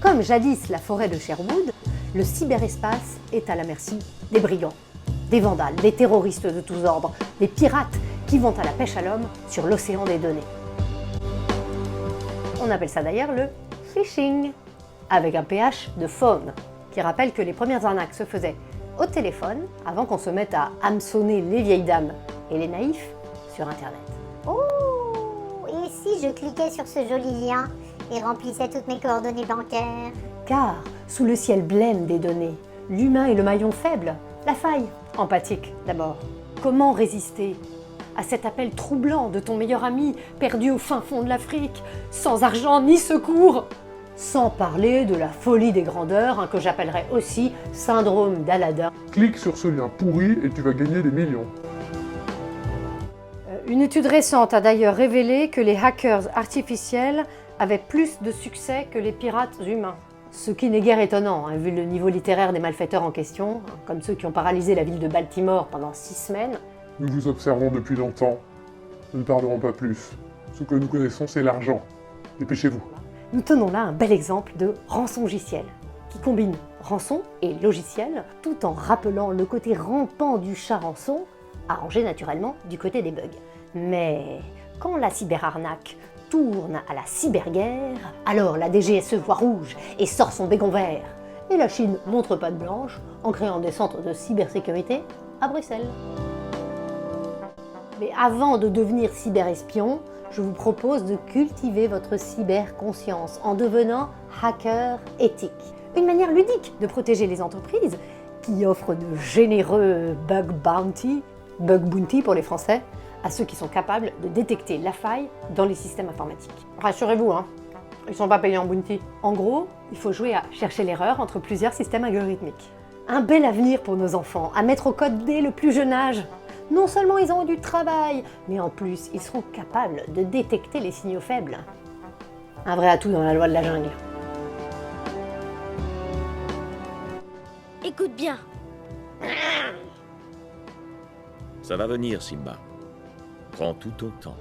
Comme jadis la forêt de Sherwood, le cyberespace est à la merci des brigands, des vandales, des terroristes de tous ordres, des pirates qui vont à la pêche à l'homme sur l'océan des données. On appelle ça d'ailleurs le phishing, avec un PH de phone, qui rappelle que les premières arnaques se faisaient au téléphone avant qu'on se mette à hameçonner les vieilles dames et les naïfs sur Internet. Oh! Et si je cliquais sur ce joli lien et remplissais toutes mes coordonnées bancaires? Car, sous le ciel blême des données, l'humain est le maillon faible, la faille, empathique d'abord. Comment résister à cet appel troublant de ton meilleur ami perdu au fin fond de l'Afrique, sans argent ni secours? Sans parler de la folie des grandeurs, que j'appellerais aussi syndrome d'Aladin. Clique sur ce lien pourri et tu vas gagner des millions. Une étude récente a d'ailleurs révélé que les hackers artificiels avaient plus de succès que les pirates humains. Ce qui n'est guère étonnant, vu le niveau littéraire des malfaiteurs en question, comme ceux qui ont paralysé la ville de Baltimore pendant 6 semaines. Nous vous observons depuis longtemps. Nous ne parlerons pas plus. Ce que nous connaissons, c'est l'argent. Dépêchez-vous. Nous tenons là un bel exemple de rançongiciel, qui combine rançon et logiciel, tout en rappelant le côté rampant du chat rançon, arrangé naturellement du côté des bugs. Mais quand la cyberarnaque tourne à la cyberguerre, alors la DGSE voit rouge et sort son bégon vert. Et la Chine montre patte blanche en créant des centres de cybersécurité à Bruxelles. Mais avant de devenir cyberespion, je vous propose de cultiver votre cyberconscience en devenant hacker éthique. Une manière ludique de protéger les entreprises qui offrent de généreux bug bounty pour les Français, à ceux qui sont capables de détecter la faille dans les systèmes informatiques. Rassurez-vous, ils ne sont pas payés en bounty. En gros, il faut jouer à chercher l'erreur entre plusieurs systèmes algorithmiques. Un bel avenir pour nos enfants, à mettre au code dès le plus jeune âge. Non seulement ils auront du travail, mais en plus, ils seront capables de détecter les signaux faibles. Un vrai atout dans la loi de la jungle. Écoute bien. Ça va venir, Simba. Prends tout ton temps.